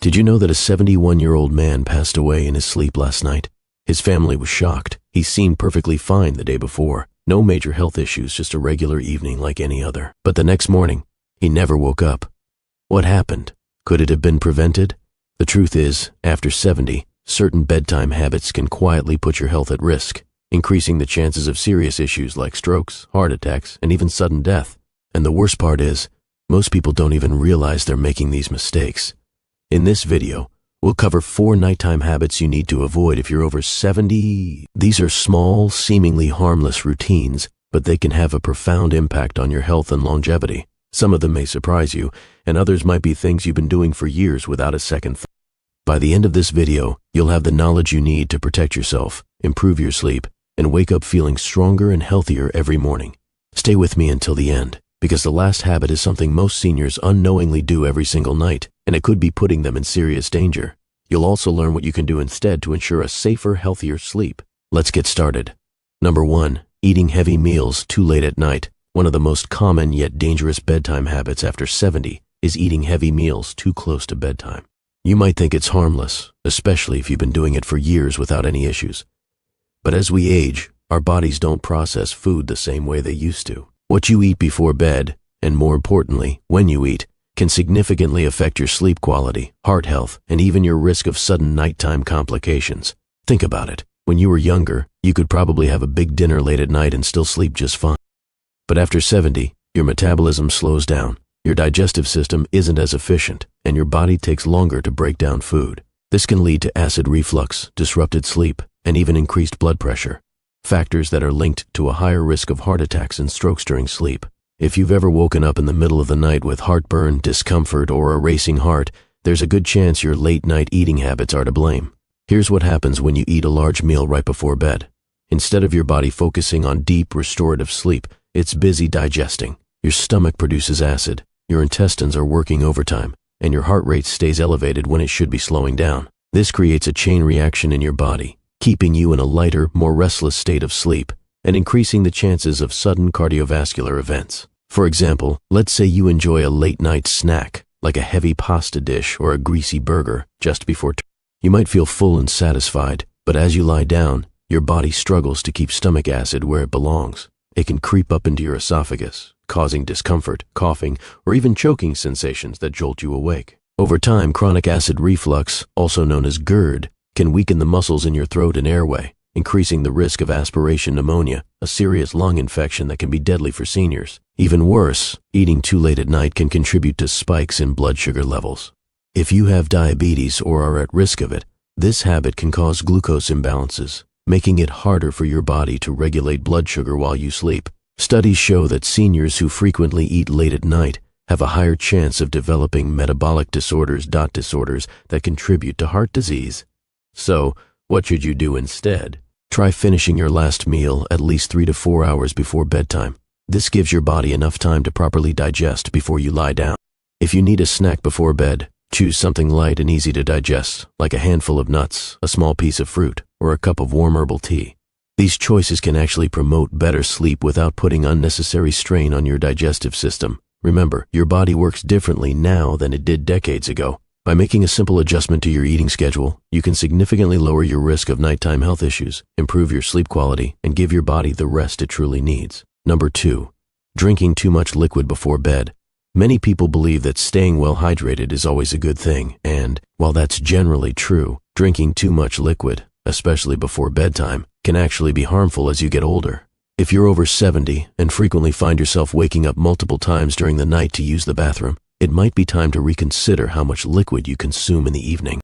Did you know that a 71-year-old man passed away in his sleep last night? His family was shocked. He seemed perfectly fine the day before. No major health issues, just a regular evening like any other. But the next morning, he never woke up. What happened? Could it have been prevented? The truth is, after 70, certain bedtime habits can quietly put your health at risk, increasing the chances of serious issues like strokes, heart attacks, and even sudden death. And the worst part is, most people don't even realize they're making these mistakes. In this video, we'll cover 4 nighttime habits you need to avoid if you're over 70. These are small, seemingly harmless routines, but they can have a profound impact on your health and longevity. Some of them may surprise you, and others might be things you've been doing for years without a second thought. By the end of this video, you'll have the knowledge you need to protect yourself, improve your sleep, and wake up feeling stronger and healthier every morning. Stay with me until the end, because the last habit is something most seniors unknowingly do every single night, and it could be putting them in serious danger. You'll also learn what you can do instead to ensure a safer, healthier sleep. Let's get started. Number 1, eating heavy meals too late at night. One of the most common yet dangerous bedtime habits after 70 is eating heavy meals too close to bedtime. You might think it's harmless, especially if you've been doing it for years without any issues. But as we age, our bodies don't process food the same way they used to. What you eat before bed, and more importantly, when you eat, can significantly affect your sleep quality, heart health, and even your risk of sudden nighttime complications. Think about it. When you were younger, you could probably have a big dinner late at night and still sleep just fine. But after 70, your metabolism slows down, your digestive system isn't as efficient, and your body takes longer to break down food. This can lead to acid reflux, disrupted sleep, and even increased blood pressure, factors that are linked to a higher risk of heart attacks and strokes during sleep. If you've ever woken up in the middle of the night with heartburn, discomfort, or a racing heart, there's a good chance your late-night eating habits are to blame. Here's what happens when you eat a large meal right before bed. Instead of your body focusing on deep, restorative sleep, it's busy digesting. Your stomach produces acid, your intestines are working overtime, and your heart rate stays elevated when it should be slowing down. This creates a chain reaction in your body, keeping you in a lighter, more restless state of sleep, and increasing the chances of sudden cardiovascular events. For example, let's say you enjoy a late-night snack, like a heavy pasta dish or a greasy burger, just before you might feel full and satisfied, but as you lie down, your body struggles to keep stomach acid where it belongs. It can creep up into your esophagus, causing discomfort, coughing, or even choking sensations that jolt you awake. Over time, chronic acid reflux, also known as GERD, can weaken the muscles in your throat and airway, increasing the risk of aspiration pneumonia, a serious lung infection that can be deadly for seniors. Even worse, eating too late at night can contribute to spikes in blood sugar levels. If you have diabetes or are at risk of it, this habit can cause glucose imbalances, making it harder for your body to regulate blood sugar while you sleep. Studies show that seniors who frequently eat late at night have a higher chance of developing metabolic disorders that contribute to heart disease. So, what should you do instead? Try finishing your last meal at least 3 to 4 hours before bedtime. This gives your body enough time to properly digest before you lie down. If you need a snack before bed, choose something light and easy to digest, like a handful of nuts, a small piece of fruit, or a cup of warm herbal tea. These choices can actually promote better sleep without putting unnecessary strain on your digestive system. Remember, your body works differently now than it did decades ago. By making a simple adjustment to your eating schedule, you can significantly lower your risk of nighttime health issues, improve your sleep quality, and give your body the rest it truly needs. Number 2, drinking too much liquid before bed. Many people believe that staying well hydrated is always a good thing, and, while that's generally true, drinking too much liquid, especially before bedtime, can actually be harmful as you get older. If you're over 70 and frequently find yourself waking up multiple times during the night to use the bathroom, it might be time to reconsider how much liquid you consume in the evening.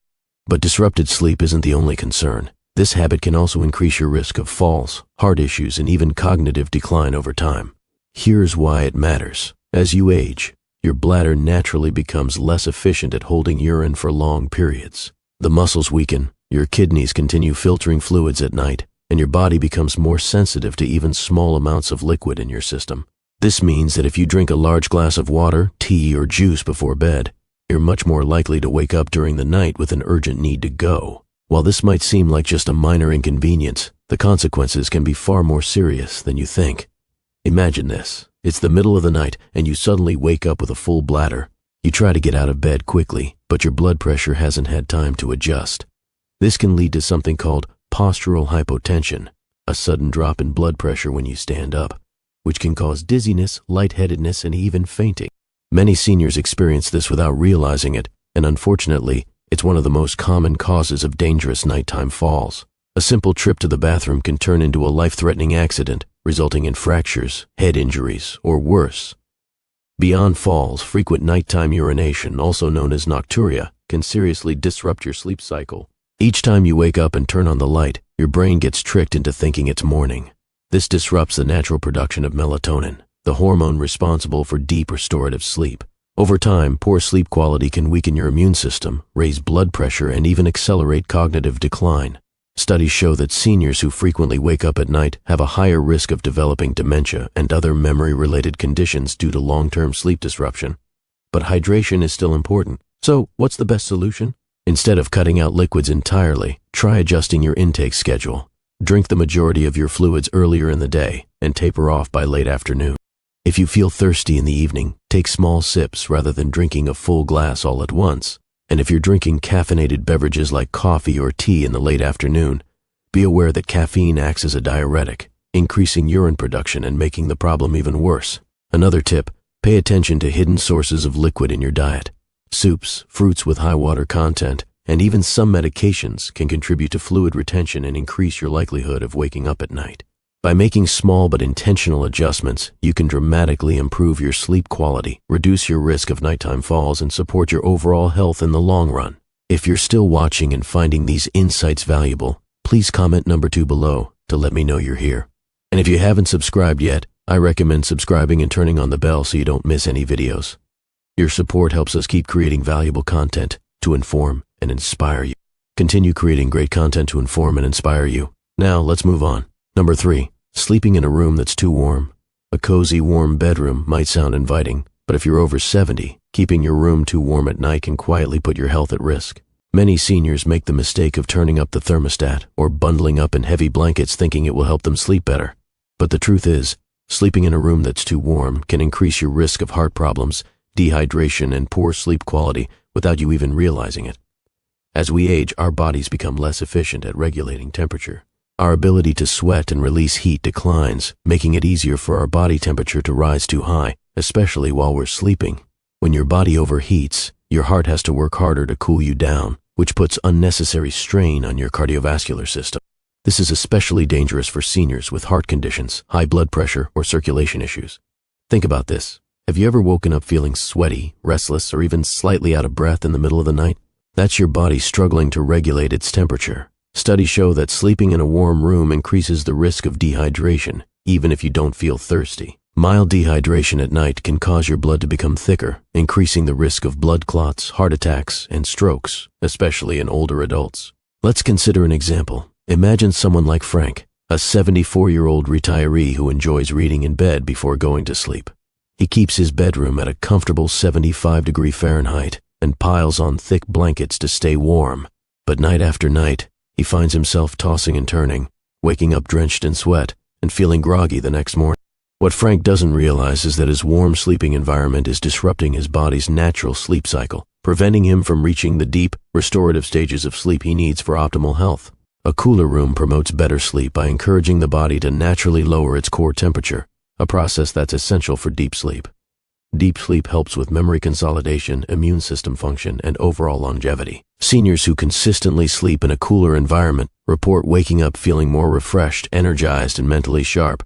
But disrupted sleep isn't the only concern. This habit can also increase your risk of falls, heart issues, and even cognitive decline over time. Here's why it matters. As you age, your bladder naturally becomes less efficient at holding urine for long periods. The muscles weaken, your kidneys continue filtering fluids at night, and your body becomes more sensitive to even small amounts of liquid in your system. This means that if you drink a large glass of water, tea, or juice before bed, you're much more likely to wake up during the night with an urgent need to go. While this might seem like just a minor inconvenience, the consequences can be far more serious than you think. Imagine this. It's the middle of the night and you suddenly wake up with a full bladder. You try to get out of bed quickly, but your blood pressure hasn't had time to adjust. This can lead to something called postural hypotension, a sudden drop in blood pressure when you stand up, which can cause dizziness, lightheadedness, and even fainting. Many seniors experience this without realizing it, and unfortunately, it's one of the most common causes of dangerous nighttime falls. A simple trip to the bathroom can turn into a life-threatening accident, resulting in fractures, head injuries, or worse. Beyond falls, frequent nighttime urination, also known as nocturia, can seriously disrupt your sleep cycle. Each time you wake up and turn on the light, your brain gets tricked into thinking it's morning. This disrupts the natural production of melatonin, the hormone responsible for deep restorative sleep. Over time, poor sleep quality can weaken your immune system, raise blood pressure, and even accelerate cognitive decline. Studies show that seniors who frequently wake up at night have a higher risk of developing dementia and other memory-related conditions due to long-term sleep disruption. But hydration is still important. So, what's the best solution? Instead of cutting out liquids entirely, try adjusting your intake schedule. Drink the majority of your fluids earlier in the day and taper off by late afternoon. If you feel thirsty in the evening, take small sips rather than drinking a full glass all at once. And if you're drinking caffeinated beverages like coffee or tea in the late afternoon, be aware that caffeine acts as a diuretic, increasing urine production and making the problem even worse. Another tip, pay attention to hidden sources of liquid in your diet. Soups, fruits with high water content, and even some medications can contribute to fluid retention and increase your likelihood of waking up at night. By making small but intentional adjustments, you can dramatically improve your sleep quality, reduce your risk of nighttime falls, and support your overall health in the long run. If you're still watching and finding these insights valuable, please comment number 2 below to let me know you're here. And if you haven't subscribed yet, I recommend subscribing and turning on the bell so you don't miss any videos. Your support helps us keep creating valuable content to inform and inspire you. Continue creating great content to inform and inspire you. Now, let's move on. Number 3. Sleeping in a room that's too warm. A cozy, warm bedroom might sound inviting, but if you're over 70, keeping your room too warm at night can quietly put your health at risk. Many seniors make the mistake of turning up the thermostat or bundling up in heavy blankets thinking it will help them sleep better. But the truth is, sleeping in a room that's too warm can increase your risk of heart problems, dehydration, and poor sleep quality without you even realizing it. As we age, our bodies become less efficient at regulating temperature. Our ability to sweat and release heat declines, making it easier for our body temperature to rise too high, especially while we're sleeping. When your body overheats, your heart has to work harder to cool you down, which puts unnecessary strain on your cardiovascular system. This is especially dangerous for seniors with heart conditions, high blood pressure, or circulation issues. Think about this. Have you ever woken up feeling sweaty, restless, or even slightly out of breath in the middle of the night? That's your body struggling to regulate its temperature. Studies show that sleeping in a warm room increases the risk of dehydration, even if you don't feel thirsty. Mild dehydration at night can cause your blood to become thicker, increasing the risk of blood clots, heart attacks, and strokes, especially in older adults. Let's consider an example. Imagine someone like Frank, a 74-year-old retiree who enjoys reading in bed before going to sleep. He keeps his bedroom at a comfortable 75-degree Fahrenheit and piles on thick blankets to stay warm. But night after night, he finds himself tossing and turning, waking up drenched in sweat, and feeling groggy the next morning. What Frank doesn't realize is that his warm sleeping environment is disrupting his body's natural sleep cycle, preventing him from reaching the deep, restorative stages of sleep he needs for optimal health. A cooler room promotes better sleep by encouraging the body to naturally lower its core temperature, a process that's essential for deep sleep. Deep sleep helps with memory consolidation, immune system function, and overall longevity. Seniors who consistently sleep in a cooler environment report waking up feeling more refreshed, energized, and mentally sharp.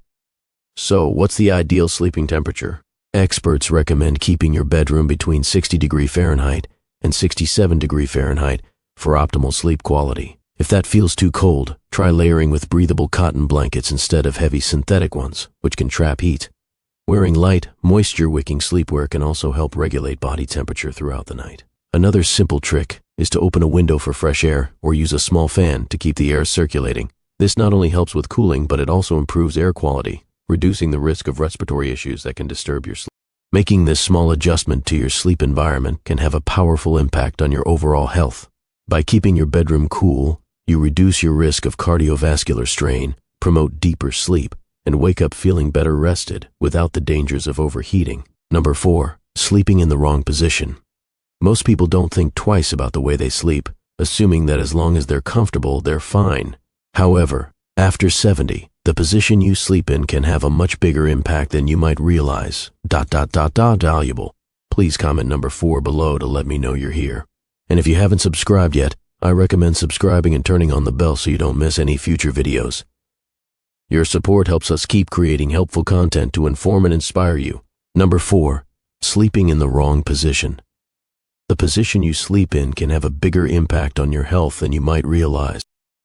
So, what's the ideal sleeping temperature? Experts recommend keeping your bedroom between 60-degree Fahrenheit and 67-degree Fahrenheit for optimal sleep quality. If that feels too cold, try layering with breathable cotton blankets instead of heavy synthetic ones, which can trap heat. Wearing light, moisture-wicking sleepwear can also help regulate body temperature throughout the night. Another simple trick is to open a window for fresh air or use a small fan to keep the air circulating. This not only helps with cooling, but it also improves air quality, reducing the risk of respiratory issues that can disturb your sleep. Making this small adjustment to your sleep environment can have a powerful impact on your overall health. By keeping your bedroom cool, you reduce your risk of cardiovascular strain, promote deeper sleep, and wake up feeling better rested without the dangers of overheating. Number 4. Sleeping in the wrong position. Most people don't think twice about the way they sleep, assuming that as long as they're comfortable, they're fine. However, after 70, the position you sleep in can have a much bigger impact than you might realize. Valuable. Please comment number 4 below to let me know you're here. And if you haven't subscribed yet, I recommend subscribing and turning on the bell so you don't miss any future videos. Your support helps us keep creating helpful content to inform and inspire you. Number 4, sleeping in the wrong position. The position you sleep in can have a bigger impact on your health than you might realize.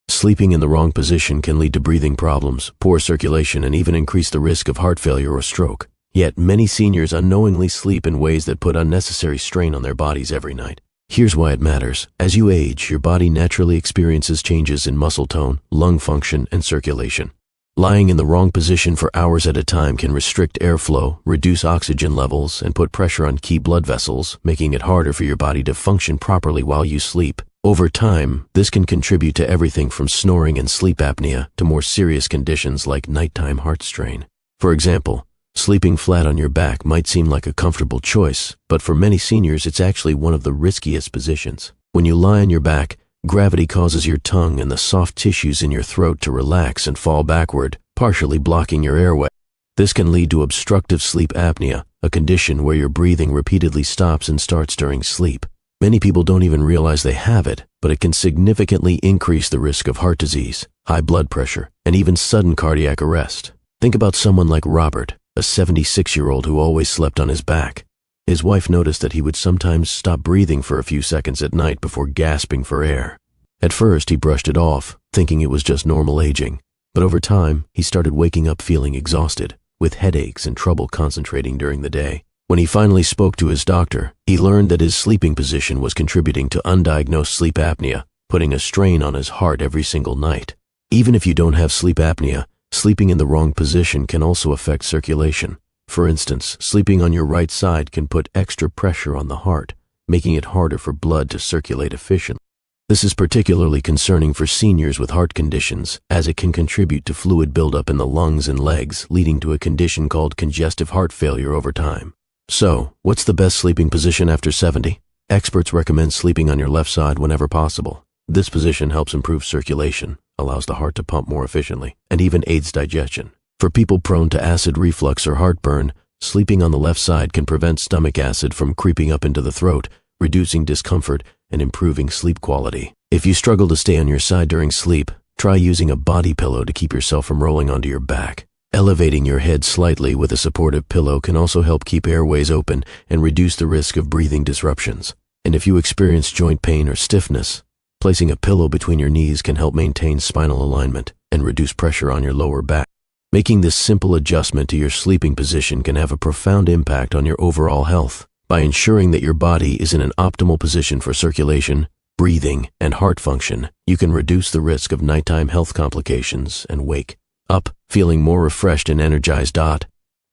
Sleeping in the wrong position can lead to breathing problems, poor circulation, and even increase the risk of heart failure or stroke. Yet many seniors unknowingly sleep in ways that put unnecessary strain on their bodies every night. Here's why it matters. As you age, your body naturally experiences changes in muscle tone, lung function, and circulation. Lying in the wrong position for hours at a time can restrict airflow, reduce oxygen levels, and put pressure on key blood vessels, making it harder for your body to function properly while you sleep. Over time, this can contribute to everything from snoring and sleep apnea to more serious conditions like nighttime heart strain. For example, sleeping flat on your back might seem like a comfortable choice, but for many seniors it's actually one of the riskiest positions. When you lie on your back, gravity causes your tongue and the soft tissues in your throat to relax and fall backward, partially blocking your airway. This can lead to obstructive sleep apnea, a condition where your breathing repeatedly stops and starts during sleep. Many people don't even realize they have it, but it can significantly increase the risk of heart disease, high blood pressure, and even sudden cardiac arrest. Think about someone like Robert, a 76-year-old who always slept on his back. His wife noticed that he would sometimes stop breathing for a few seconds at night before gasping for air. At first, he brushed it off, thinking it was just normal aging. But over time, he started waking up feeling exhausted, with headaches and trouble concentrating during the day. When he finally spoke to his doctor, he learned that his sleeping position was contributing to undiagnosed sleep apnea, putting a strain on his heart every single night. Even if you don't have sleep apnea, sleeping in the wrong position can also affect circulation. For instance, sleeping on your right side can put extra pressure on the heart, making it harder for blood to circulate efficiently. This is particularly concerning for seniors with heart conditions, as it can contribute to fluid buildup in the lungs and legs, leading to a condition called congestive heart failure over time. So, what's the best sleeping position after 70? Experts recommend sleeping on your left side whenever possible. This position helps improve circulation, allows the heart to pump more efficiently, and even aids digestion. For people prone to acid reflux or heartburn, sleeping on the left side can prevent stomach acid from creeping up into the throat, reducing discomfort and improving sleep quality. If you struggle to stay on your side during sleep, try using a body pillow to keep yourself from rolling onto your back. Elevating your head slightly with a supportive pillow can also help keep airways open and reduce the risk of breathing disruptions. And if you experience joint pain or stiffness, placing a pillow between your knees can help maintain spinal alignment and reduce pressure on your lower back. Making this simple adjustment to your sleeping position can have a profound impact on your overall health. By ensuring that your body is in an optimal position for circulation, breathing, and heart function, you can reduce the risk of nighttime health complications and wake up feeling more refreshed and energized.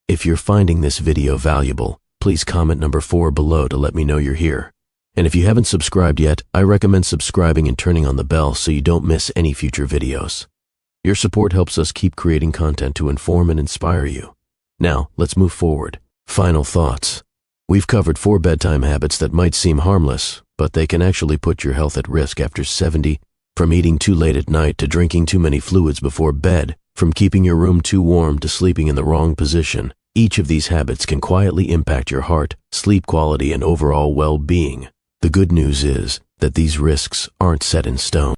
If you're finding this video valuable, please comment number 4 below to let me know you're here. And if you haven't subscribed yet, I recommend subscribing and turning on the bell so you don't miss any future videos. Your support helps us keep creating content to inform and inspire you. Now, let's move forward. Final thoughts. We've covered 4 bedtime habits that might seem harmless, but they can actually put your health at risk after 70, from eating too late at night to drinking too many fluids before bed, from keeping your room too warm to sleeping in the wrong position. Each of these habits can quietly impact your heart, sleep quality, and overall well-being. The good news is that these risks aren't set in stone.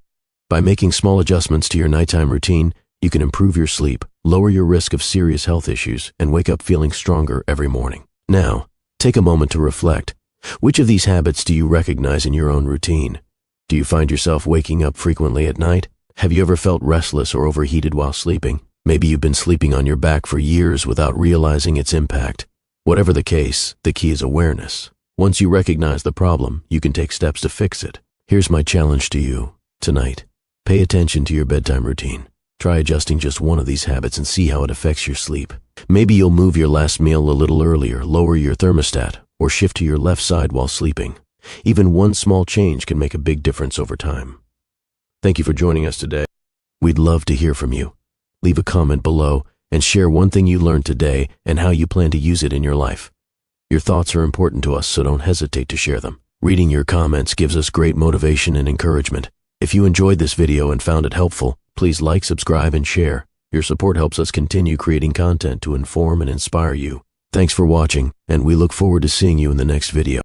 By making small adjustments to your nighttime routine, you can improve your sleep, lower your risk of serious health issues, and wake up feeling stronger every morning. Now, take a moment to reflect. Which of these habits do you recognize in your own routine? Do you find yourself waking up frequently at night? Have you ever felt restless or overheated while sleeping? Maybe you've been sleeping on your back for years without realizing its impact. Whatever the case, the key is awareness. Once you recognize the problem, you can take steps to fix it. Here's my challenge to you tonight. Pay attention to your bedtime routine. Try adjusting just one of these habits and see how it affects your sleep. Maybe you'll move your last meal a little earlier, lower your thermostat, or shift to your left side while sleeping. Even one small change can make a big difference over time. Thank you for joining us today. We'd love to hear from you. Leave a comment below and share one thing you learned today and how you plan to use it in your life. Your thoughts are important to us, so don't hesitate to share them. Reading your comments gives us great motivation and encouragement. If you enjoyed this video and found it helpful, please like, subscribe, and share. Your support helps us continue creating content to inform and inspire you. Thanks for watching, and we look forward to seeing you in the next video.